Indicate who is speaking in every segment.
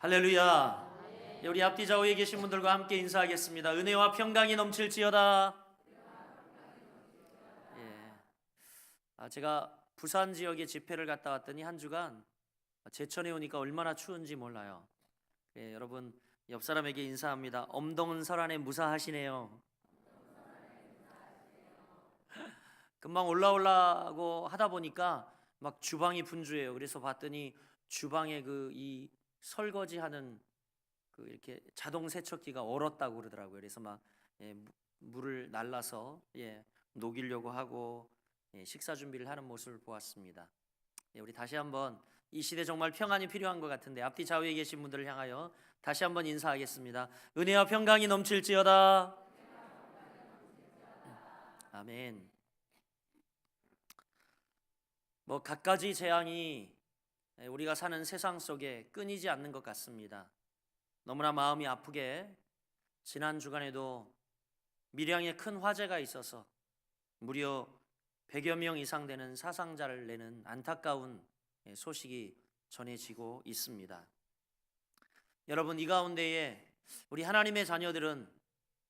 Speaker 1: 할렐루야. 우리 앞뒤 좌우에 계신 분들과 함께 인사하겠습니다. 은혜와 평강이 넘칠지어다. 예. 제가 부산 지역에 집회를 갔다 왔더니 한 주간 제천에 오니까 얼마나 추운지 몰라요. 여러분 옆 사람에게 인사합니다. 엄동은 설안에 무사하시네요. 금방 올라오려고 하다 보니까 막 주방이 분주해요. 그래서 봤더니 주방에 이 설거지하는 이렇게 자동 세척기가 얼었다고 그러더라고요. 그래서 막 물을 날라서 녹이려고 하고 식사 준비를 하는 모습을 보았습니다. 우리 다시 한번 이 시대 정말 평안이 필요한 것 같은데 앞뒤 좌우에 계신 분들을 향하여 다시 한번 인사하겠습니다. 은혜와 평강이 넘칠지어다. 아멘. 갖가지 재앙이 우리가 사는 세상 속에 끊이지 않는 것 같습니다. 너무나 마음이 아프게 지난 주간에도 밀양에 큰 화재가 있어서 무려 100여 명 이상 되는 사상자를 내는 안타까운 소식이 전해지고 있습니다. 여러분, 이 가운데에 우리 하나님의 자녀들은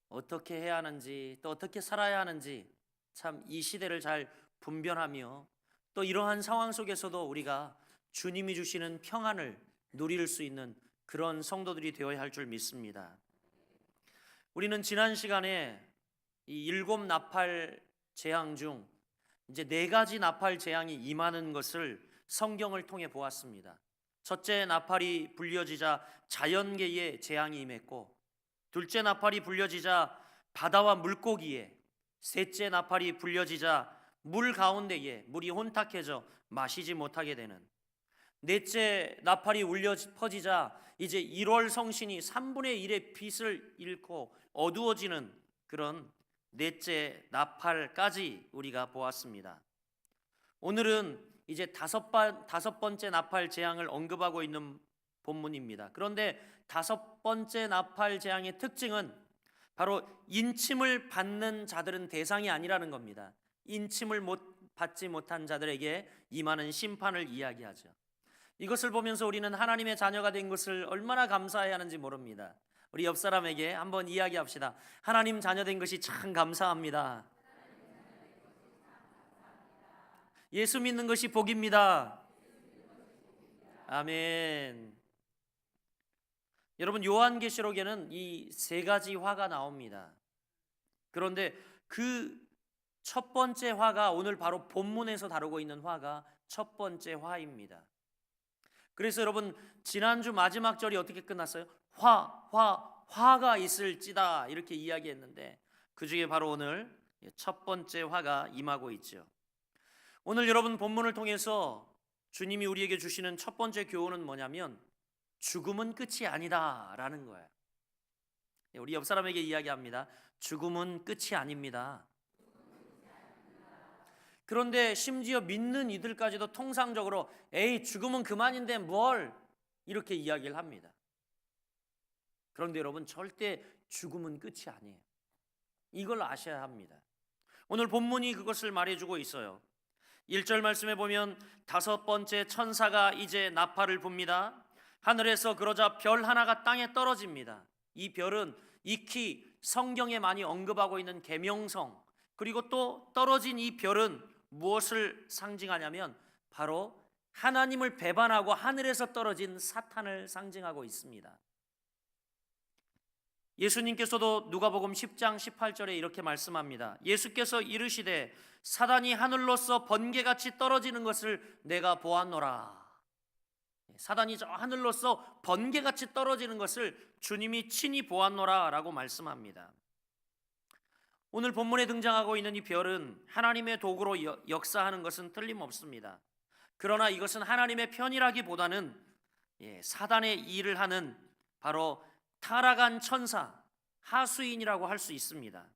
Speaker 1: 어떻게 해야 하는지, 또 어떻게 살아야 하는지 참 이 시대를 잘 분별하며 또 이러한 상황 속에서도 우리가 주님이 주시는 평안을 누릴 수 있는 그런 성도들이 되어야 할 줄 믿습니다. 우리는 지난 시간에 이 7 나팔 재앙 중 이제 4가지 나팔 재앙이 임하는 것을 성경을 통해 보았습니다. 첫째 나팔이 불려지자 자연계에 재앙이 임했고, 둘째 나팔이 불려지자 바다와 물고기에, 셋째 나팔이 불려지자 물 가운데에 물이 혼탁해져 마시지 못하게 되는, 넷째 나팔이 울려 퍼지자 이제 1월 성신이 3분의 1의 빛을 잃고 어두워지는 그런 넷째 나팔까지 우리가 보았습니다. 오늘은 이제 다섯 번째 나팔 재앙을 언급하고 있는 본문입니다. 그런데 5번째 나팔 재앙의 특징은 바로 인침을 받는 자들은 대상이 아니라는 겁니다. 인침을 받지 못한 자들에게 임하는 심판을 이야기하죠. 이것을 보면서 우리는 하나님의 자녀가 된 것을 얼마나 감사해야 하는지 모릅니다. 우리 옆 사람에게 한번 이야기합시다. 하나님 자녀 된 것이 참 감사합니다. 예수 믿는 것이 복입니다. 아멘. 여러분, 요한계시록에는 이 3가지 화가 나옵니다. 그런데 그 첫 번째 화가 오늘 바로 본문에서 다루고 있는 화가 첫 번째 화입니다. 그래서 여러분, 지난주 마지막 절이 어떻게 끝났어요? 화가 있을지다 이렇게 이야기했는데 그 중에 바로 오늘 첫 번째 화가 임하고 있죠. 오늘 여러분 본문을 통해서 주님이 우리에게 주시는 첫 번째 교훈은 뭐냐면 죽음은 끝이 아니다 라는 거예요. 우리 옆 사람에게 이야기합니다. 죽음은 끝이 아닙니다. 그런데 심지어 믿는 이들까지도 통상적으로 에이 죽음은 그만인데 뭘 이렇게 이야기를 합니다. 그런데 여러분, 절대 죽음은 끝이 아니에요. 이걸 아셔야 합니다. 오늘 본문이 그것을 말해주고 있어요. 1절 말씀에 보면 5번째 천사가 이제 나팔을 붑니다. 하늘에서 그러자 별 하나가 땅에 떨어집니다. 이 별은 익히 성경에 많이 언급하고 있는 계명성, 그리고 또 떨어진 이 별은 무엇을 상징하냐면 바로 하나님을 배반하고 하늘에서 떨어진 사탄을 상징하고 있습니다. 예수님께서도 누가복음 10장 18절에 이렇게 말씀합니다. 예수께서 이르시되 사단이 하늘로서 번개같이 떨어지는 것을 내가 보았노라. 사단이 저 하늘로서 번개같이 떨어지는 것을 주님이 친히 보았노라 라고 말씀합니다. 오늘 본문에 등장하고 있는 이 별은 하나님의 도구로 역사하는 것은 틀림없습니다. 그러나 이것은 하나님의 편이라기보다는 사단의 일을 하는 바로 타락한 천사, 하수인이라고 할 수 있습니다.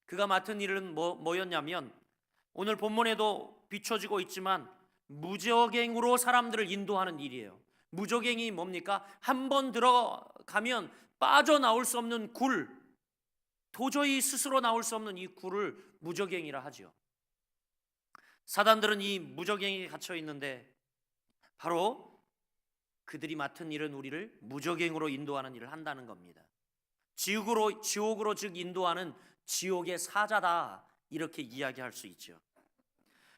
Speaker 1: 그가 맡은 일은 뭐였냐면 오늘 본문에도 비춰지고 있지만 무적행으로 사람들을 인도하는 일이에요. 무적행이 뭡니까? 한번 들어가면 빠져나올 수 없는 굴, 도저히 스스로 나올 수 없는 이 굴을 무적행이라 하죠. 사단들은 이 무적행에 갇혀 있는데 바로 그들이 맡은 일은 우리를 무적행으로 인도하는 일을 한다는 겁니다. 지옥으로 즉 인도하는 지옥의 사자다, 이렇게 이야기할 수 있죠.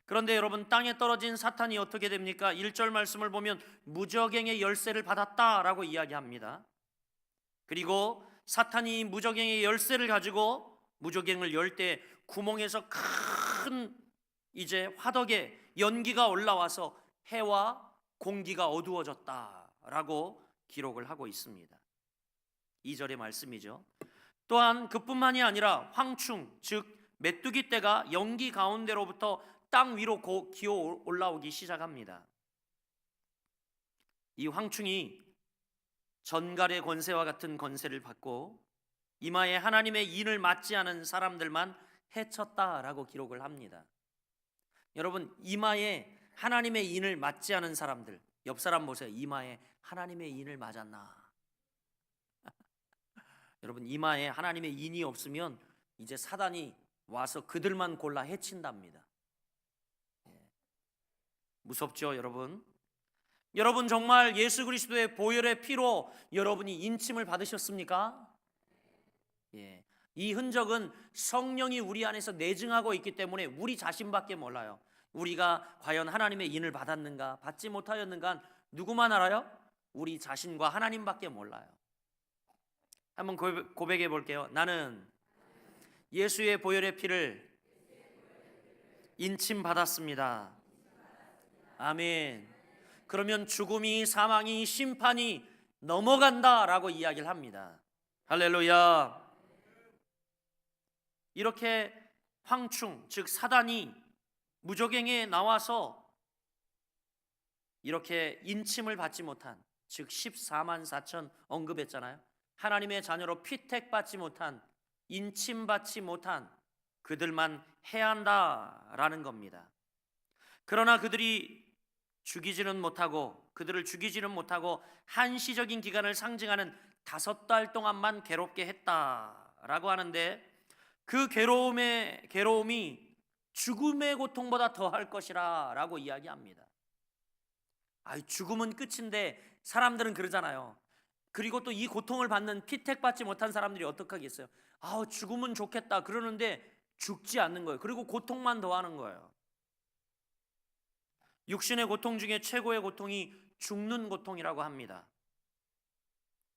Speaker 1: 그런데 여러분, 땅에 떨어진 사탄이 어떻게 됩니까? 1절 말씀을 보면 무적행의 열쇠를 받았다라고 이야기합니다. 그리고 사탄이 무적행의 열쇠를 가지고 무적행을 열 때 구멍에서 큰 이제 화덕에 연기가 올라와서 해와 공기가 어두워졌다라고 기록을 하고 있습니다. 2절의 말씀이죠. 또한 그뿐만이 아니라 황충, 즉 메뚜기 떼가 연기 가운데로부터 땅 위로 기어 올라오기 시작합니다. 이 황충이 전갈의 권세와 같은 권세를 받고 이마에 하나님의 인을 맞지 않은 사람들만 해쳤다라고 기록을 합니다. 여러분, 이마에 하나님의 인을 맞지 않은 사람들, 옆 사람 보세요. 이마에 하나님의 인을 맞았나? 여러분, 이마에 하나님의 인이 없으면 이제 사단이 와서 그들만 골라 해친답니다. 무섭죠, 여러분? 여러분, 정말 예수 그리스도의 보혈의 피로 여러분이 인침을 받으셨습니까? 이 흔적은 성령이 우리 안에서 내증하고 있기 때문에 우리 자신밖에 몰라요. 우리가 과연 하나님의 인을 받았는가 받지 못하였는가 누구만 알아요? 우리 자신과 하나님밖에 몰라요. 한번 고백해 볼게요. 나는 예수의 보혈의 피를 인침 받았습니다. 아멘. 그러면 죽음이, 사망이, 심판이 넘어간다라고 이야기를 합니다. 할렐루야. 이렇게 황충, 즉 사단이 무적행에 나와서 이렇게 인침을 받지 못한, 즉 14만 4천 언급했잖아요. 하나님의 자녀로 피택받지 못한, 인침받지 못한 그들만 해야 한다라는 겁니다. 그러나 그들을 죽이지는 못하고 한시적인 기간을 상징하는 5달 동안만 괴롭게 했다라고 하는데, 그 괴로움이 죽음의 고통보다 더할 것이라 라고 이야기합니다. 죽음은 끝인데 사람들은 그러잖아요. 그리고 또 이 고통을 받는 피택받지 못한 사람들이 어떡하겠어요? 죽으면 좋겠다 그러는데 죽지 않는 거예요. 그리고 고통만 더하는 거예요. 육신의 고통 중에 최고의 고통이 죽는 고통이라고 합니다.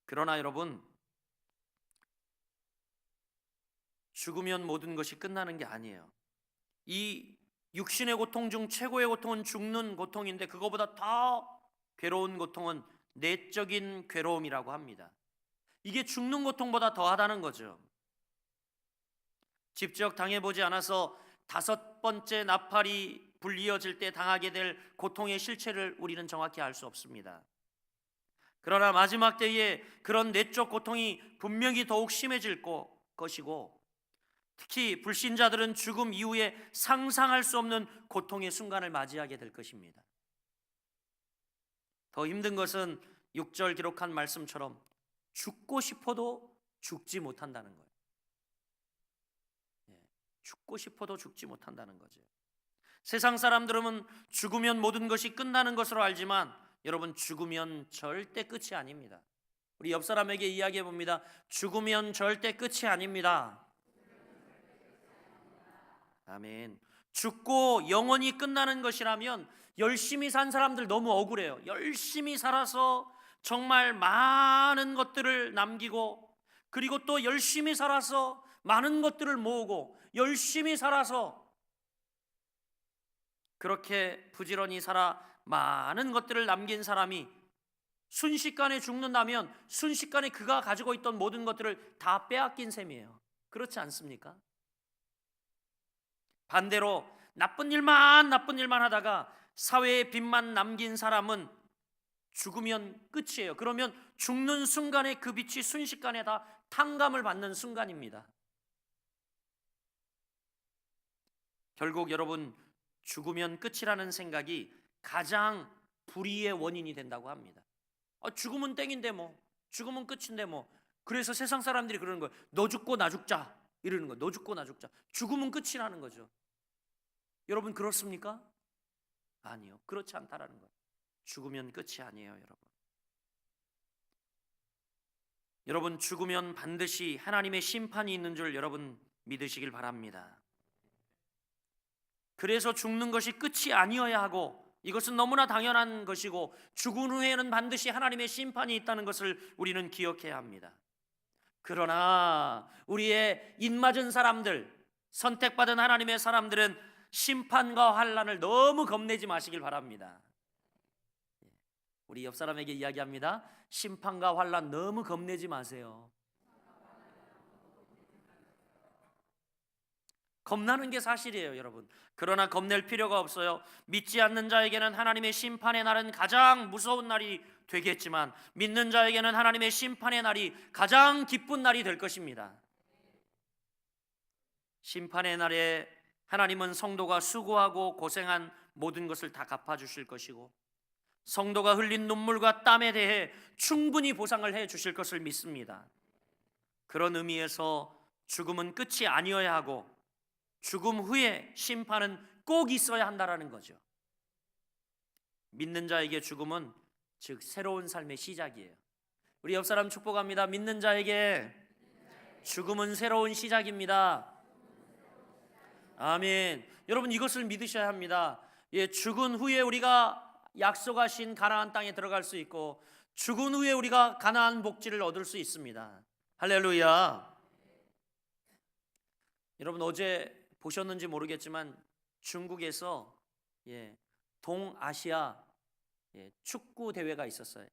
Speaker 1: 그러나 여러분, 죽으면 모든 것이 끝나는 게 아니에요. 이 육신의 고통 중 최고의 고통은 죽는 고통인데, 그거보다 더 괴로운 고통은 내적인 괴로움이라고 합니다. 이게 죽는 고통보다 더하다는 거죠. 직접 당해보지 않아서 5번째 나팔이 불리어질 때 당하게 될 고통의 실체를 우리는 정확히 알 수 없습니다. 그러나 마지막 때에 그런 내적 고통이 분명히 더욱 심해질 것이고, 특히 불신자들은 죽음 이후에 상상할 수 없는 고통의 순간을 맞이하게 될 것입니다. 더 힘든 것은 6절 기록한 말씀처럼 죽고 싶어도 죽지 못한다는 거예요. 죽고 싶어도 죽지 못한다는 거죠. 세상 사람들은 죽으면 모든 것이 끝나는 것으로 알지만, 여러분, 죽으면 절대 끝이 아닙니다. 우리 옆 사람에게 이야기해 봅니다. 죽으면 절대 끝이 아닙니다. 아멘. 죽고 영원히 끝나는 것이라면 열심히 산 사람들 너무 억울해요. 열심히 살아서 정말 많은 것들을 남기고, 그리고 또 열심히 살아서 많은 것들을 모으고, 열심히 살아서 그렇게 부지런히 살아 많은 것들을 남긴 사람이 순식간에 죽는다면 순식간에 그가 가지고 있던 모든 것들을 다 빼앗긴 셈이에요. 그렇지 않습니까? 반대로 나쁜 일만 하다가 사회에 빚만 남긴 사람은 죽으면 끝이에요. 그러면 죽는 순간에 그 빛이 순식간에 다 탕감을 받는 순간입니다. 결국 여러분, 죽으면 끝이라는 생각이 가장 불의의 원인이 된다고 합니다. 죽으면 땡인데 죽으면 끝인데 그래서 세상 사람들이 그러는 거예요. 너 죽고 나 죽자 이러는 거예요. 너 죽고 나 죽자. 죽으면 끝이라는 거죠. 여러분, 그렇습니까? 아니요, 그렇지 않다라는 거예요. 죽으면 끝이 아니에요, 여러분. 여러분, 죽으면 반드시 하나님의 심판이 있는 줄 여러분 믿으시길 바랍니다. 그래서 죽는 것이 끝이 아니어야 하고, 이것은 너무나 당연한 것이고, 죽은 후에는 반드시 하나님의 심판이 있다는 것을 우리는 기억해야 합니다. 그러나 우리의 입맞은 사람들, 선택받은 하나님의 사람들은 심판과 환난을 너무 겁내지 마시길 바랍니다. 우리 옆 사람에게 이야기합니다. 심판과 환난 너무 겁내지 마세요. 겁나는 게 사실이에요, 여러분. 그러나 겁낼 필요가 없어요. 믿지 않는 자에게는 하나님의 심판의 날은 가장 무서운 날이 되겠지만, 믿는 자에게는 하나님의 심판의 날이 가장 기쁜 날이 될 것입니다. 심판의 날에 하나님은 성도가 수고하고 고생한 모든 것을 다 갚아주실 것이고, 성도가 흘린 눈물과 땀에 대해 충분히 보상을 해 주실 것을 믿습니다. 그런 의미에서 죽음은 끝이 아니어야 하고, 죽음 후에 심판은 꼭 있어야 한다라는 거죠. 믿는 자에게 죽음은 즉 새로운 삶의 시작이에요. 우리 옆 사람 축복합니다. 믿는 자에게 죽음은 새로운 시작입니다. 아멘. 여러분, 이것을 믿으셔야 합니다. 죽은 후에 우리가 약속하신 가나안 땅에 들어갈 수 있고, 죽은 후에 우리가 가나안 복지를 얻을 수 있습니다. 할렐루야. 여러분, 어제 보셨는지 모르겠지만 중국에서 동아시아 축구 대회가 있었어요.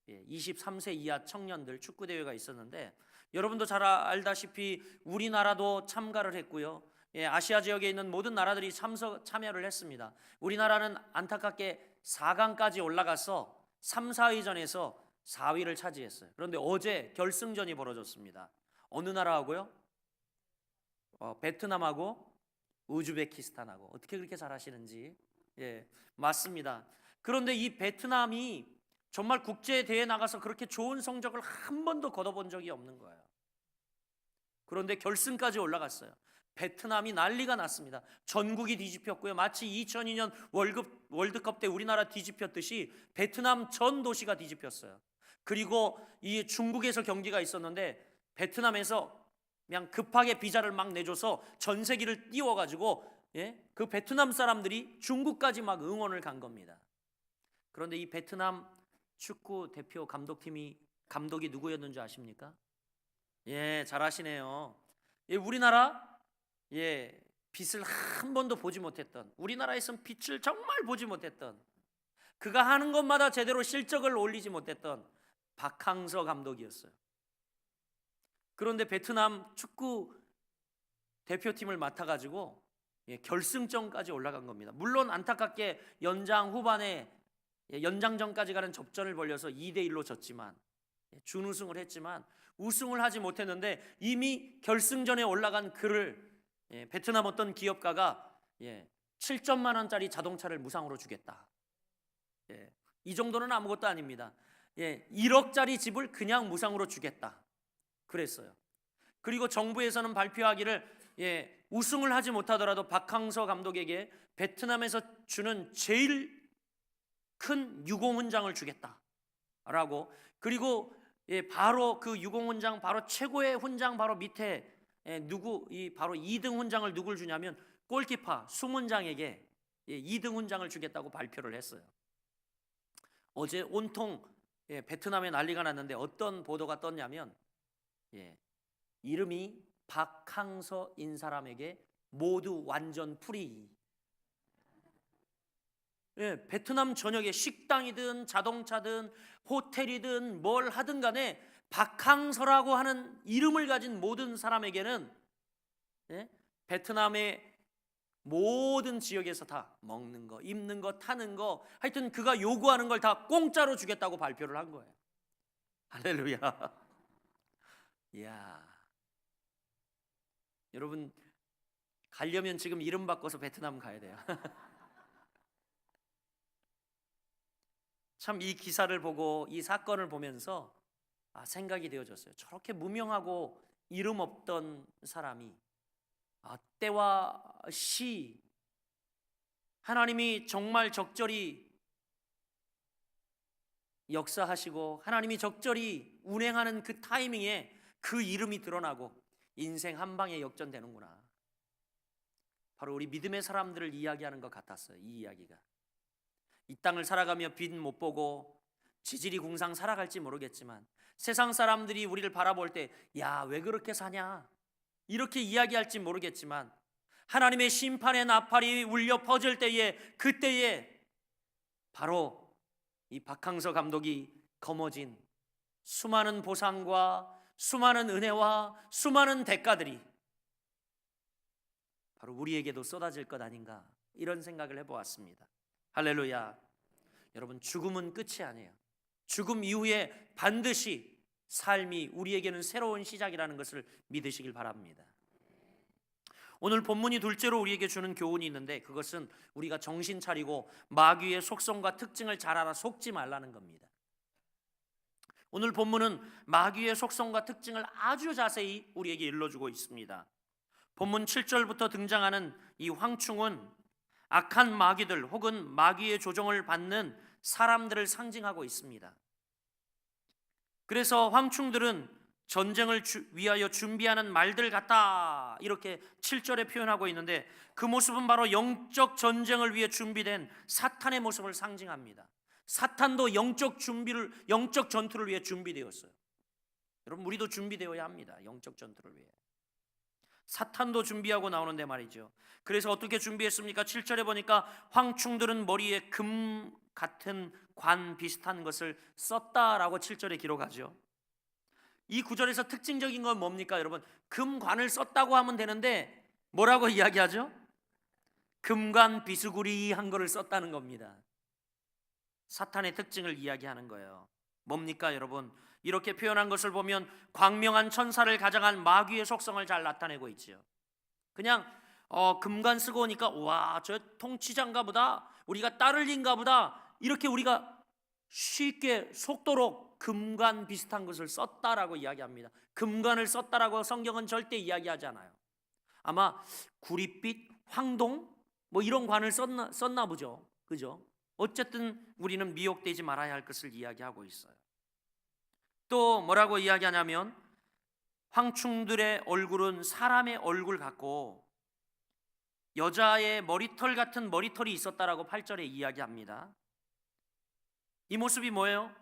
Speaker 1: 23세 이하 청년들 축구 대회가 있었는데, 여러분도 잘 알다시피 우리나라도 참가를 했고요. 아시아 지역에 있는 모든 나라들이 참여를 했습니다. 우리나라는 안타깝게 4강까지 올라가서 3, 4위전에서 4위를 차지했어요. 그런데 어제 결승전이 벌어졌습니다. 어느 나라하고요? 베트남하고 우즈베키스탄하고. 어떻게 그렇게 잘하시는지. 맞습니다. 그런데 이 베트남이 정말 국제대회에 나가서 그렇게 좋은 성적을 한 번도 거둬본 적이 없는 거예요. 그런데 결승까지 올라갔어요. 베트남이 난리가 났습니다. 전국이 뒤집혔고요. 마치 2002년 월드컵 때 우리나라 뒤집혔듯이 베트남 전 도시가 뒤집혔어요. 그리고 이 중국에서 경기가 있었는데, 베트남에서 그냥 급하게 비자를 막 내줘서 전세기를 띄워가지고 그 베트남 사람들이 중국까지 막 응원을 간 겁니다. 그런데 이 베트남 축구 대표 감독이 누구였는지 아십니까? 잘 아시네요. 우리나라 빛을 한 번도 보지 못했던, 우리나라에선 빛을 정말 보지 못했던, 그가 하는 것마다 제대로 실적을 올리지 못했던 박항서 감독이었어요. 그런데 베트남 축구 대표팀을 맡아가지고 결승전까지 올라간 겁니다. 물론 안타깝게 연장 후반에 연장전까지 가는 접전을 벌려서 2대1로 졌지만, 준우승을 했지만 우승을 하지 못했는데, 이미 결승전에 올라간 그를 베트남 어떤 기업가가 7천만 원짜리 자동차를 무상으로 주겠다. 이 정도는 아무것도 아닙니다. 1억짜리 집을 그냥 무상으로 주겠다 그랬어요. 그리고 정부에서는 발표하기를 우승을 하지 못하더라도 박항서 감독에게 베트남에서 주는 제일 큰 유공훈장을 주겠다라고. 그리고 바로 그 유공훈장, 바로 최고의 훈장 바로 밑에 바로 2등 훈장을 누굴 주냐면 골키퍼 수문장에게 2등 훈장을 주겠다고 발표를 했어요. 어제 온통 베트남에 난리가 났는데, 어떤 보도가 떴냐면 이름이 박항서인 사람에게 모두 완전 프리. 베트남 전역에 식당이든 자동차든 호텔이든 뭘 하든 간에 박항서라고 하는 이름을 가진 모든 사람에게는 베트남의 모든 지역에서 다 먹는 거, 입는 거, 타는 거, 하여튼 그가 요구하는 걸 다 공짜로 주겠다고 발표를 한 거예요. 할렐루야. 이야, 여러분, 가려면 지금 이름 바꿔서 베트남 가야 돼요. 참, 이 기사를 보고 이 사건을 보면서 생각이 되어졌어요. 저렇게 무명하고 이름 없던 사람이 때와 시, 하나님이 정말 적절히 역사하시고 하나님이 적절히 운행하는 그 타이밍에 그 이름이 드러나고 인생 한 방에 역전되는구나. 바로 우리 믿음의 사람들을 이야기하는 것 같았어요. 이 이야기가. 이 땅을 살아가며 빚 못 보고 지질이 궁상 살아갈지 모르겠지만 세상 사람들이 우리를 바라볼 때 야, 왜 그렇게 사냐 이렇게 이야기할지 모르겠지만 하나님의 심판의 나팔이 울려 퍼질 때에, 그때에 바로 이 박항서 감독이 거머쥔 수많은 보상과 수많은 은혜와 수많은 대가들이 바로 우리에게도 쏟아질 것 아닌가, 이런 생각을 해보았습니다. 할렐루야. 여러분, 죽음은 끝이 아니에요. 죽음 이후에 반드시 삶이 우리에게는 새로운 시작이라는 것을 믿으시길 바랍니다. 오늘 본문이 둘째로 우리에게 주는 교훈이 있는데, 그것은 우리가 정신 차리고 마귀의 속성과 특징을 잘 알아 속지 말라는 겁니다. 오늘 본문은 마귀의 속성과 특징을 아주 자세히 우리에게 일러주고 있습니다. 본문 7절부터 등장하는 이 황충은 악한 마귀들 혹은 마귀의 조종을 받는 사람들을 상징하고 있습니다. 그래서 황충들은 전쟁을 위하여 준비하는 말들 같다, 이렇게 7절에 표현하고 있는데, 그 모습은 바로 영적 전쟁을 위해 준비된 사탄의 모습을 상징합니다. 사탄도 영적 전투를 위해 준비되었어요. 여러분, 우리도 준비되어야 합니다. 영적 전투를 위해. 사탄도 준비하고 나오는데 말이죠. 그래서 어떻게 준비했습니까? 7절에 보니까 황충들은 머리에 금 같은 관 비슷한 것을 썼다라고 7절에 기록하죠. 이 구절에서 특징적인 건 뭡니까? 여러분, 금관을 썼다고 하면 되는데 뭐라고 이야기하죠? 금관 비스구리한 거를 썼다는 겁니다. 사탄의 특징을 이야기하는 거예요. 뭡니까 여러분? 이렇게 표현한 것을 보면 광명한 천사를 가장한 마귀의 속성을 잘 나타내고 있지요. 그냥 금관 쓰고 오니까 와, 저 통치자인가 보다, 우리가 따를린가 보다, 이렇게 우리가 쉽게 속도록 금관 비슷한 것을 썼다라고 이야기합니다. 금관을 썼다라고 성경은 절대 이야기하지 않아요. 아마 구릿빛, 황동 뭐 이런 관을 썼나 보죠. 그죠? 어쨌든 우리는 미혹되지 말아야 할 것을 이야기하고 있어요. 또 뭐라고 이야기하냐면 황충들의 얼굴은 사람의 얼굴 같고 여자의 머리털 같은 머리털이 있었다라고 8절에 이야기합니다. 이 모습이 뭐예요?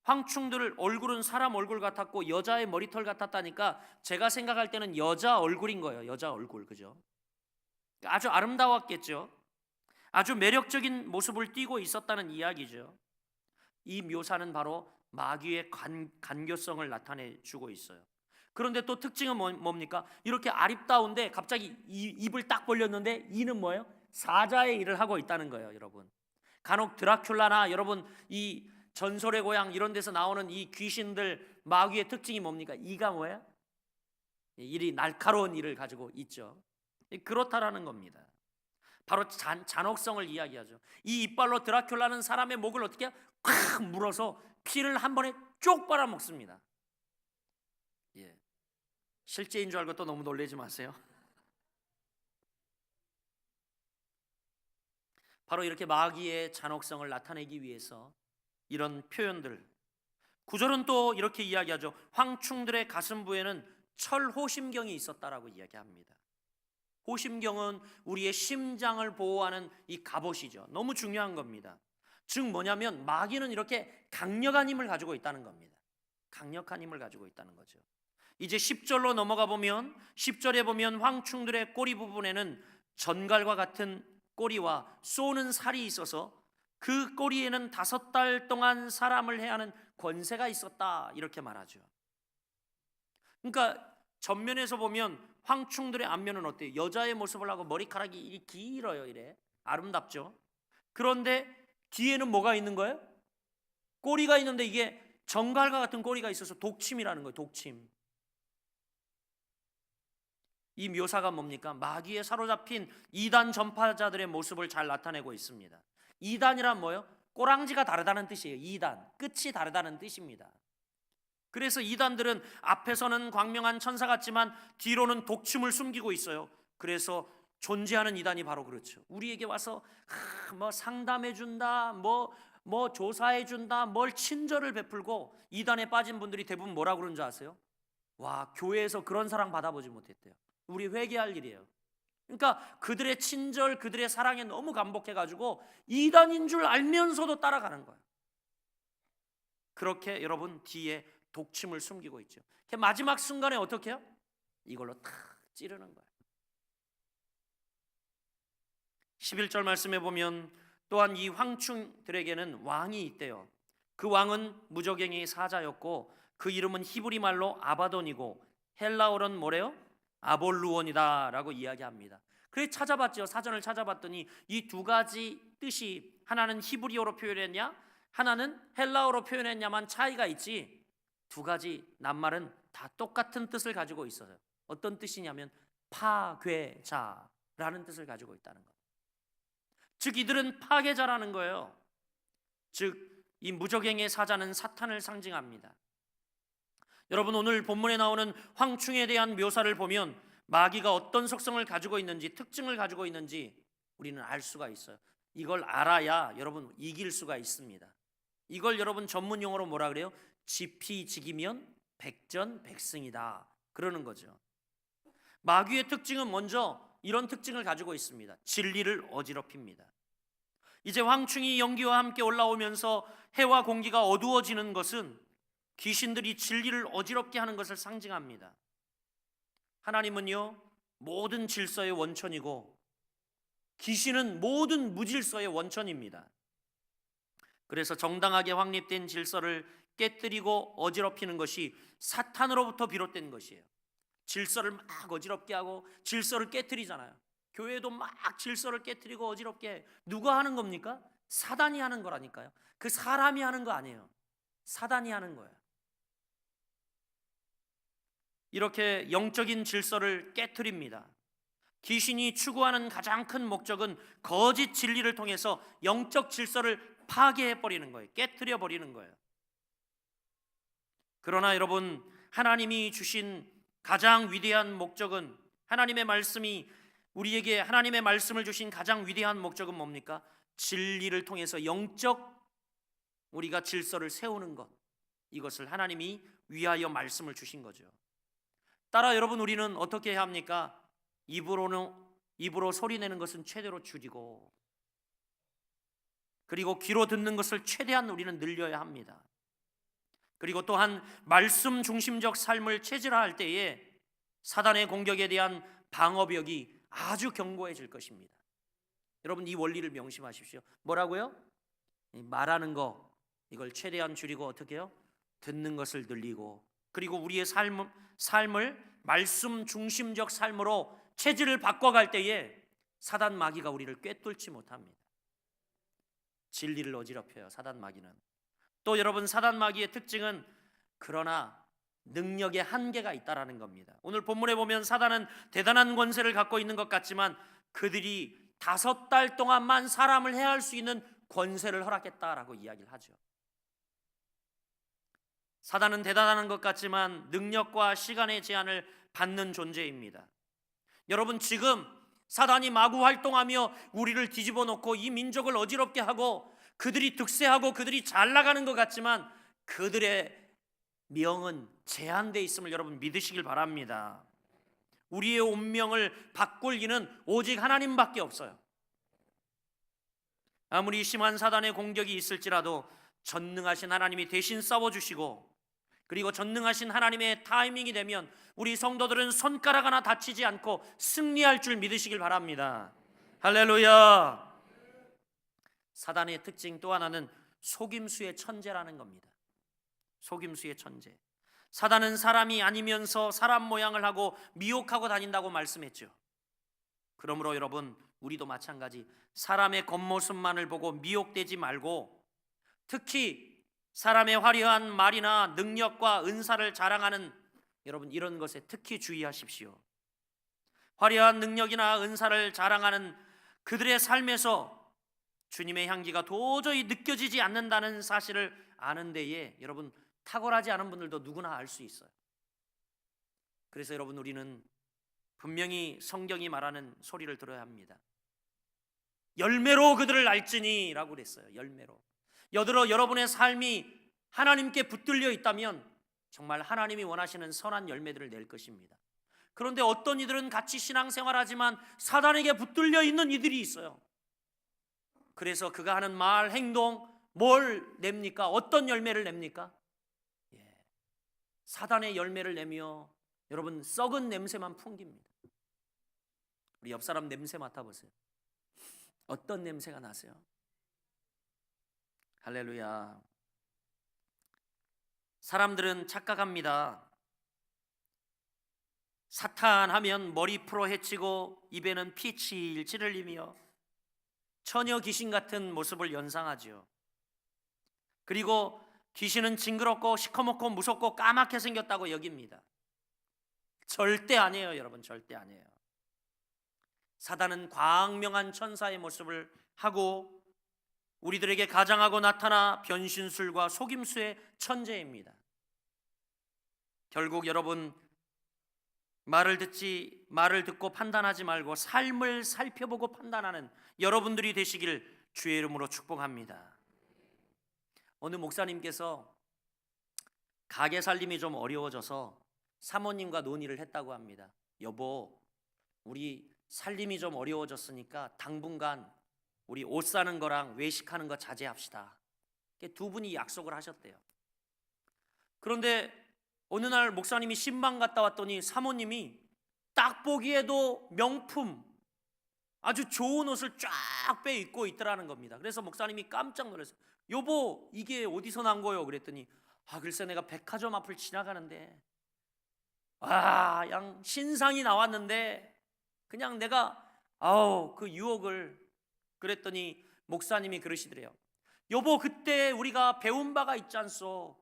Speaker 1: 황충들 얼굴은 사람 얼굴 같았고 여자의 머리털 같았다니까 제가 생각할 때는 여자 얼굴인 거예요. 여자 얼굴, 그죠? 아주 아름다웠겠죠. 아주 매력적인 모습을 띠고 있었다는 이야기죠. 이 묘사는 바로 마귀의 간교성을 나타내주고 있어요. 그런데 또 특징은 뭡니까? 이렇게 아름다운데 갑자기 입을 딱 벌렸는데 이는 뭐예요? 사자의 일을 하고 있다는 거예요. 여러분, 간혹 드라큘라나 여러분 이 전설의 고향 이런 데서 나오는 이 귀신들 마귀의 특징이 뭡니까? 이가 뭐예요? 일이 날카로운 일을 가지고 있죠. 그렇다라는 겁니다. 바로 잔혹성을 이야기하죠. 이 이빨로 드라큘라는 사람의 목을 어떻게 콱 물어서 피를 한 번에 쪽 빨아먹습니다. 예, 실제인 줄 알고 또 너무 놀라지 마세요. 바로 이렇게 마귀의 잔혹성을 나타내기 위해서 이런 표현들, 구절은 또 이렇게 이야기하죠. 황충들의 가슴부에는 철호심경이 있었다라고 이야기합니다. 호심경은 우리의 심장을 보호하는 이 갑옷이죠. 너무 중요한 겁니다. 즉 뭐냐면 마귀는 이렇게 강력한 힘을 가지고 있다는 겁니다. 강력한 힘을 가지고 있다는 거죠. 이제 10절로 넘어가 보면 10절에 보면 황충들의 꼬리 부분에는 전갈과 같은 꼬리와 쏘는 살이 있어서 그 꼬리에는 5달 동안 사람을 해하는 권세가 있었다, 이렇게 말하죠. 그러니까 전면에서 보면 황충들의 앞면은 어때요? 여자의 모습을 하고 머리카락이 길어요. 이래 아름답죠. 그런데 뒤에는 뭐가 있는 거예요? 꼬리가 있는데 이게 정갈과 같은 꼬리가 있어서 독침이라는 거예요. 독침. 이 묘사가 뭡니까? 마귀에 사로잡힌 이단 전파자들의 모습을 잘 나타내고 있습니다. 이단이란 뭐예요? 꼬랑지가 다르다는 뜻이에요. 이단, 끝이 다르다는 뜻입니다. 그래서 이단들은 앞에서는 광명한 천사 같지만 뒤로는 독침을 숨기고 있어요. 그래서 존재하는 이단이 바로 그렇죠. 우리에게 와서 뭐 상담해 준다, 뭐 뭐 조사해 준다, 뭘 친절을 베풀고 이단에 빠진 분들이 대부분 뭐라 그러는 줄 아세요? 와, 교회에서 그런 사랑 받아보지 못했대요. 우리 회개할 일이에요. 그러니까 그들의 친절, 그들의 사랑에 너무 감복해가지고 이단인 줄 알면서도 따라가는 거예요. 그렇게 여러분 뒤에 독침을 숨기고 있죠. 마지막 순간에 어떻게 해요? 이걸로 탁 찌르는 거예요. 11절 말씀에 보면 또한 이 황충들에게는 왕이 있대요. 그 왕은 무저갱이 사자였고 그 이름은 히브리 말로 아바돈이고 헬라어로는 뭐래요? 아볼루온이다 라고 이야기합니다. 그래서 찾아봤죠. 사전을 찾아봤더니 이 두 가지 뜻이 하나는 히브리어로 표현했냐, 하나는 헬라어로 표현했냐만 차이가 있지, 두 가지 낱말은 다 똑같은 뜻을 가지고 있어요. 어떤 뜻이냐면 파괴자라는 뜻을 가지고 있다는 것. 즉 이들은 파괴자라는 거예요. 즉 이 무저갱의 사자는 사탄을 상징합니다. 여러분, 오늘 본문에 나오는 황충에 대한 묘사를 보면 마귀가 어떤 속성을 가지고 있는지, 특징을 가지고 있는지 우리는 알 수가 있어요. 이걸 알아야 여러분 이길 수가 있습니다. 이걸 여러분 전문 용어로 뭐라 그래요? 지피지기면 백전백승이다 그러는 거죠. 마귀의 특징은 먼저 이런 특징을 가지고 있습니다. 진리를 어지럽힙니다. 이제 황충이 연기와 함께 올라오면서 해와 공기가 어두워지는 것은 귀신들이 진리를 어지럽게 하는 것을 상징합니다. 하나님은요 모든 질서의 원천이고 귀신은 모든 무질서의 원천입니다. 그래서 정당하게 확립된 질서를 깨뜨리고 어지럽히는 것이 사탄으로부터 비롯된 것이에요. 질서를 막 어지럽게 하고 질서를 깨뜨리잖아요. 교회도 막 질서를 깨뜨리고 어지럽게 해. 누가 하는 겁니까? 사단이 하는 거라니까요. 그 사람이 하는 거 아니에요. 사단이 하는 거예요. 이렇게 영적인 질서를 깨뜨립니다. 귀신이 추구하는 가장 큰 목적은 거짓 진리를 통해서 영적 질서를 파괴해버리는 거예요. 깨뜨려버리는 거예요. 그러나 여러분, 하나님이 주신 가장 위대한 목적은, 하나님의 말씀이 우리에게 하나님의 말씀을 주신 가장 위대한 목적은 뭡니까? 진리를 통해서 영적 우리가 질서를 세우는 것, 이것을 하나님이 위하여 말씀을 주신 거죠. 따라 여러분, 우리는 어떻게 해야 합니까? 입으로 소리내는 것은 최대로 줄이고, 그리고 귀로 듣는 것을 최대한 우리는 늘려야 합니다. 그리고 또한 말씀 중심적 삶을 체질화할 때에 사단의 공격에 대한 방어벽이 아주 견고해질 것입니다. 여러분, 이 원리를 명심하십시오. 뭐라고요? 말하는 거 이걸 최대한 줄이고 어떻게 해요? 듣는 것을 늘리고, 그리고 우리의 삶을 말씀 중심적 삶으로 체질을 바꿔갈 때에 사단 마귀가 우리를 꿰뚫지 못합니다. 진리를 어지럽혀요, 사단 마귀는. 또 여러분, 사단 마귀의 특징은 그러나 능력의 한계가 있다라는 겁니다. 오늘 본문에 보면 사단은 대단한 권세를 갖고 있는 것 같지만 그들이 5달 동안만 사람을 해할 수 있는 권세를 허락했다라고 이야기를 하죠. 사단은 대단한 것 같지만 능력과 시간의 제한을 받는 존재입니다. 여러분, 지금 사단이 마구 활동하며 우리를 뒤집어 놓고 이 민족을 어지럽게 하고 그들이 득세하고 그들이 잘 나가는 것 같지만 그들의 명은 제한되어 있음을 여러분 믿으시길 바랍니다. 우리의 운명을 바꿀 이는 오직 하나님밖에 없어요. 아무리 심한 사단의 공격이 있을지라도 전능하신 하나님이 대신 싸워주시고, 그리고 전능하신 하나님의 타이밍이 되면 우리 성도들은 손가락 하나 다치지 않고 승리할 줄 믿으시길 바랍니다. 할렐루야. 사단의 특징 또 하나는 속임수의 천재라는 겁니다. 속임수의 천재. 사단은 사람이 아니면서 사람 모양을 하고 미혹하고 다닌다고 말씀했죠. 그러므로 여러분, 우리도 마찬가지 사람의 겉모습만을 보고 미혹되지 말고, 특히 사람의 화려한 말이나 능력과 은사를 자랑하는 여러분, 이런 것에 특히 주의하십시오. 화려한 능력이나 은사를 자랑하는 그들의 삶에서 주님의 향기가 도저히 느껴지지 않는다는 사실을 아는 데에 여러분, 탁월하지 않은 분들도 누구나 알 수 있어요. 그래서 여러분, 우리는 분명히 성경이 말하는 소리를 들어야 합니다. 열매로 그들을 알지니 라고 그랬어요. 열매로. 여들어 여러분의 삶이 하나님께 붙들려 있다면 정말 하나님이 원하시는 선한 열매들을 낼 것입니다. 그런데 어떤 이들은 같이 신앙생활하지만 사단에게 붙들려 있는 이들이 있어요. 그래서 그가 하는 말, 행동, 뭘 냅니까? 어떤 열매를 냅니까? 사단의 열매를 내며 여러분 썩은 냄새만 풍깁니다. 우리 옆 사람 냄새 맡아보세요. 어떤 냄새가 나세요? 할렐루야. 사람들은 착각합니다. 사탄하면 머리 풀어 헤치고 입에는 피 칠칠 흘리며 처녀 귀신 같은 모습을 연상하죠. 그리고 귀신은 징그럽고 시커멓고 무섭고 까맣게 생겼다고 여깁니다. 절대 아니에요, 여러분. 절대 아니에요. 사단은 광명한 천사의 모습을 하고 우리들에게 가장하고 나타나 변신술과 속임수의 천재입니다. 결국 여러분, 말을 듣고 판단하지 말고 삶을 살펴보고 판단하는 여러분들이 되시길 주의 이름으로 축복합니다. 어느 목사님께서 가게 살림이 좀 어려워져서 사모님과 논의를 했다고 합니다. 여보, 우리 살림이 좀 어려워졌으니까 당분간 우리 옷 사는 거랑 외식하는 거 자제합시다. 두 분이 약속을 하셨대요. 그런데 어느 날 목사님이 신방 갔다 왔더니 사모님이 딱 보기에도 명품 아주 좋은 옷을 쫙 빼입고 있더라는 겁니다. 그래서 목사님이 깜짝 놀랐어요. 여보, 이게 어디서 난 거요? 그랬더니 글쎄 내가 백화점 앞을 지나가는데 그냥 신상이 나왔는데 그냥 내가 그 유혹을. 그랬더니 목사님이 그러시더래요. 여보, 그때 우리가 배운 바가 있지 않소?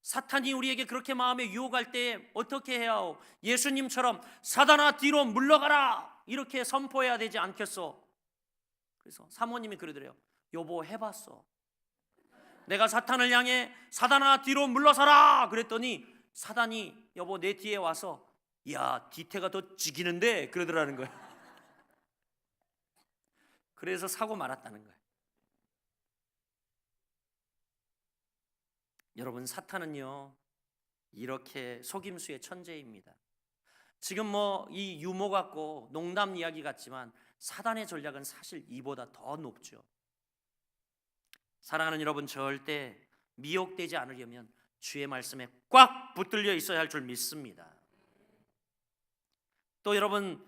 Speaker 1: 사탄이 우리에게 그렇게 마음에 유혹할 때 어떻게 해야 하오? 예수님처럼 사단아 뒤로 물러가라 이렇게 선포해야 되지 않겠소? 그래서 사모님이 그러더래요. 여보, 해봤어. 내가 사탄을 향해 사단아 뒤로 물러서라 그랬더니 사단이 여보 내 뒤에 와서 야 뒤태가 더 지기는데 그러더라는 거예요. 그래서 사고 말았다는 거예요. 여러분, 사탄은요 이렇게 속임수의 천재입니다. 지금 이 유머 같고 농담 이야기 같지만 사단의 전략은 사실 이보다 더 높죠. 사랑하는 여러분, 절대 미혹되지 않으려면 주의 말씀에 꽉 붙들려 있어야 할 줄 믿습니다. 또 여러분,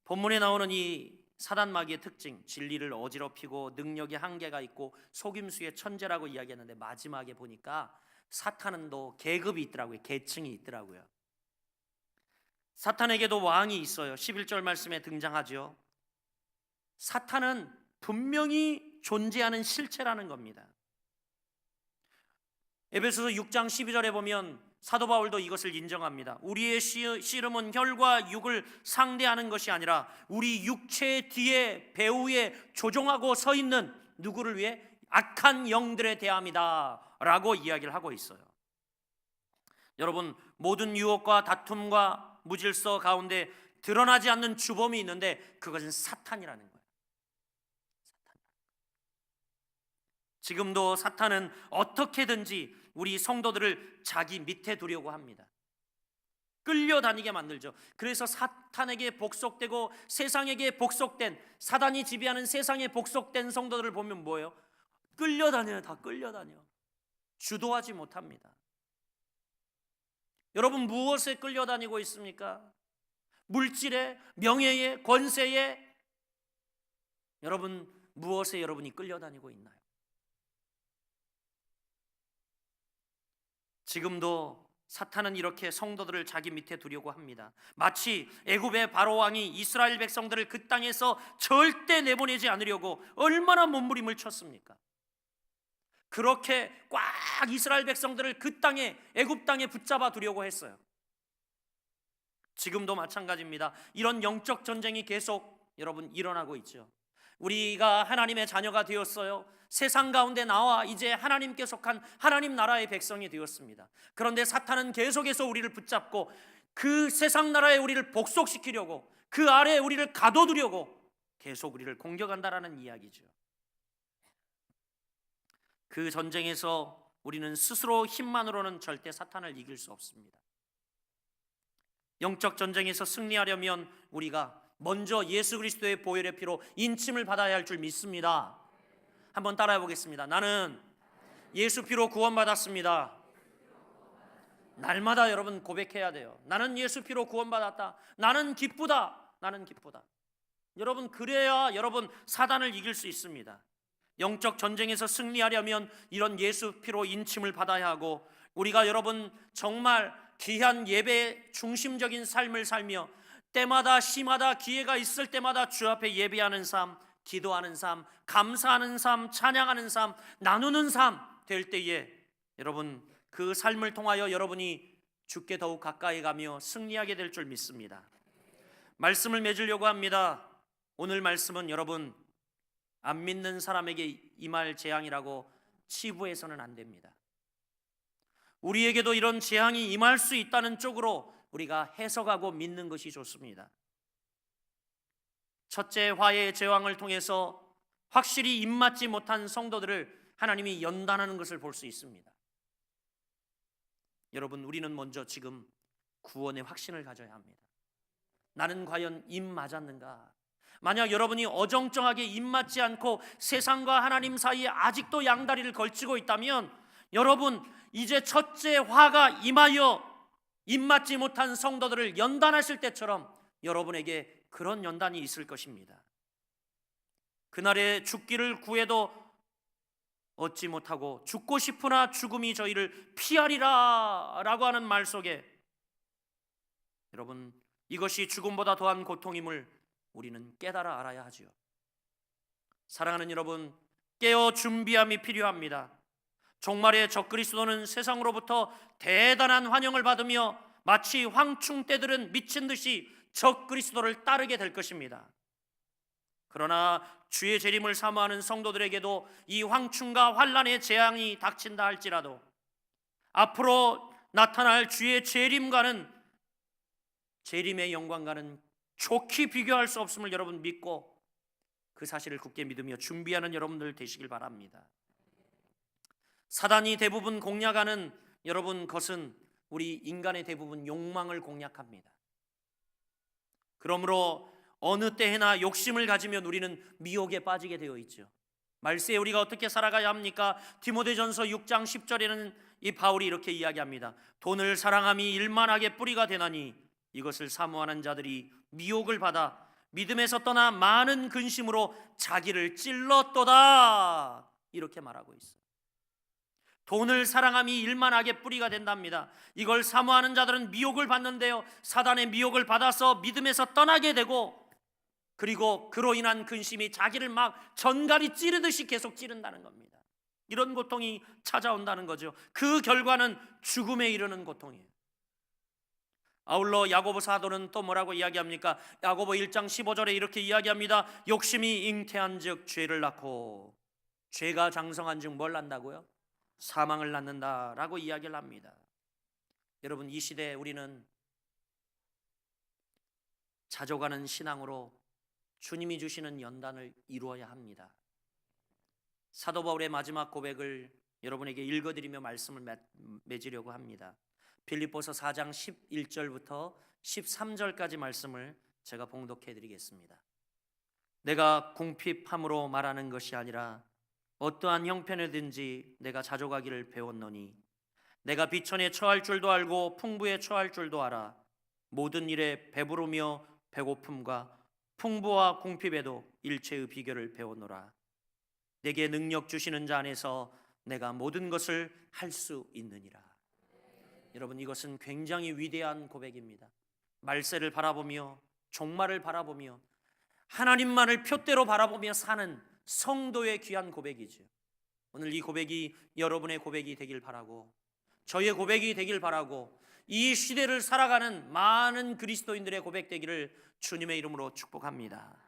Speaker 1: 본문에 나오는 이 사단 마귀의 특징, 진리를 어지럽히고 능력의 한계가 있고 속임수의 천재라고 이야기했는데 마지막에 보니까 사탄은 또 계급이 있더라고요. 계층이 있더라고요. 사탄에게도 왕이 있어요. 11절 말씀에 등장하죠. 사탄은 분명히 존재하는 실체라는 겁니다. 에베소서 6장 12절에 보면 사도 바울도 이것을 인정합니다. 우리의 씨름은 혈과 육을 상대하는 것이 아니라 우리 육체 뒤에 배후에 조종하고 서 있는 누구를 위해? 악한 영들에 대함이다 라고 이야기를 하고 있어요. 여러분, 모든 유혹과 다툼과 무질서 가운데 드러나지 않는 주범이 있는데 그것은 사탄이라는 거예요. 지금도 사탄은 어떻게든지 우리 성도들을 자기 밑에 두려고 합니다. 끌려다니게 만들죠. 그래서 사탄에게 복속되고 세상에게 복속된, 사단이 지배하는 세상에 복속된 성도들을 보면 뭐예요? 끌려다녀요. 다 끌려다녀. 주도하지 못합니다. 여러분, 무엇에 끌려다니고 있습니까? 물질에, 명예에, 권세에? 여러분, 무엇에 여러분이 끌려다니고 있나요? 지금도 사탄은 이렇게 성도들을 자기 밑에 두려고 합니다. 마치 애굽의 바로 왕이 이스라엘 백성들을 그 땅에서 절대 내보내지 않으려고 얼마나 몸부림을 쳤습니까? 그렇게 꽉 이스라엘 백성들을 그 땅에, 애굽 땅에 붙잡아 두려고 했어요. 지금도 마찬가지입니다. 이런 영적 전쟁이 계속 여러분 일어나고 있죠. 우리가 하나님의 자녀가 되었어요. 세상 가운데 나와 이제 하나님께 속한 하나님 나라의 백성이 되었습니다. 그런데 사탄은 계속해서 우리를 붙잡고 그 세상 나라에 우리를 복속시키려고, 그 아래에 우리를 가둬두려고 계속 우리를 공격한다라는 이야기죠. 그 전쟁에서 우리는 스스로 힘만으로는 절대 사탄을 이길 수 없습니다. 영적 전쟁에서 승리하려면 우리가 먼저 예수 그리스도의 보혈의 피로 인침을 받아야 할 줄 믿습니다. 한번 따라해 보겠습니다. 나는 예수 피로 구원받았습니다. 날마다 여러분 고백해야 돼요. 나는 예수 피로 구원받았다. 나는 기쁘다. 나는 기쁘다. 여러분, 그래야 여러분 사단을 이길 수 있습니다. 영적 전쟁에서 승리하려면 이런 예수 피로 인침을 받아야 하고, 우리가 여러분 정말 귀한 예배 중심적인 삶을 살며 때마다 시마다 기회가 있을 때마다 주 앞에 예배하는 삶, 기도하는 삶, 감사하는 삶, 찬양하는 삶, 나누는 삶 될 때에 여러분 그 삶을 통하여 여러분이 주께 더욱 가까이 가며 승리하게 될 줄 믿습니다. 말씀을 맺으려고 합니다. 오늘 말씀은 여러분 안 믿는 사람에게 임할 재앙이라고 치부해서는 안 됩니다. 우리에게도 이런 재앙이 임할 수 있다는 쪽으로 우리가 해석하고 믿는 것이 좋습니다. 첫째, 화해의 제왕을 통해서 확실히 입맞지 못한 성도들을 하나님이 연단하는 것을 볼 수 있습니다. 여러분, 우리는 먼저 지금 구원의 확신을 가져야 합니다. 나는 과연 입 맞았는가? 만약 여러분이 어정쩡하게 입 맞지 않고 세상과 하나님 사이에 아직도 양다리를 걸치고 있다면 여러분 이제 첫째 화가 임하여 입 맞지 못한 성도들을 연단하실 때처럼 여러분에게 그런 연단이 있을 것입니다. 그날에 죽기를 구해도 얻지 못하고 죽고 싶으나 죽음이 저희를 피하리라 라고 하는 말 속에 여러분 이것이 죽음보다 더한 고통임을 우리는 깨달아 알아야 하지요. 사랑하는 여러분, 깨어 준비함이 필요합니다. 종말의 적그리스도는 세상으로부터 대단한 환영을 받으며 마치 황충떼들은 미친 듯이 적그리스도를 따르게 될 것입니다. 그러나 주의 재림을 사모하는 성도들에게도 이 황충과 환난의 재앙이 닥친다 할지라도 앞으로 나타날 주의 재림과는 재림의 영광과는 좋게 비교할 수 없음을 여러분 믿고 그 사실을 굳게 믿으며 준비하는 여러분들 되시길 바랍니다. 사단이 대부분 공략하는 여러분 것은 우리 인간의 대부분 욕망을 공략합니다. 그러므로 어느 때에나 욕심을 가지면 우리는 미혹에 빠지게 되어 있죠. 말세에 우리가 어떻게 살아가야 합니까? 디모데전서 6장 10절에는 이 바울이 이렇게 이야기합니다. 돈을 사랑함이 일만하게 뿌리가 되나니 이것을 사모하는 자들이 미혹을 받아 믿음에서 떠나 많은 근심으로 자기를 찔렀도다 이렇게 말하고 있어요. 돈을 사랑함이 일만하게 뿌리가 된답니다. 이걸 사모하는 자들은 미혹을 받는데요, 사단의 미혹을 받아서 믿음에서 떠나게 되고 그리고 그로 인한 근심이 자기를 막 전갈이 찌르듯이 계속 찌른다는 겁니다. 이런 고통이 찾아온다는 거죠. 그 결과는 죽음에 이르는 고통이에요. 아울러 야고보 사도는 또 뭐라고 이야기합니까? 야고보 1장 15절에 이렇게 이야기합니다. 욕심이 잉태한즉 죄를 낳고 죄가 장성한즉 뭘 낳는다고요? 사망을 낳는다라고 이야기를 합니다. 여러분, 이 시대에 우리는 자족하는 신앙으로 주님이 주시는 연단을 이루어야 합니다. 사도 바울의 마지막 고백을 여러분에게 읽어드리며 말씀을 맺으려고 합니다. 빌립보서 4장 11절부터 13절까지 말씀을 제가 봉독해 드리겠습니다. 내가 궁핍함으로 말하는 것이 아니라 어떠한 형편이든지 내가 자족하기를 배웠노니 내가 비천에 처할 줄도 알고 풍부에 처할 줄도 알아. 모든 일에 배부르며 배고픔과 풍부와 궁핍에도 일체의 비결을 배웠노라. 내게 능력 주시는 자 안에서 내가 모든 것을 할 수 있느니라. 여러분, 이것은 굉장히 위대한 고백입니다. 말세를 바라보며 종말을 바라보며 하나님만을 표대로 바라보며 사는 성도의 귀한 고백이죠. 오늘 이 고백이 여러분의 고백이 되길 바라고 저의 고백이 되길 바라고 이 시대를 살아가는 많은 그리스도인들의 고백 되기를 주님의 이름으로 축복합니다.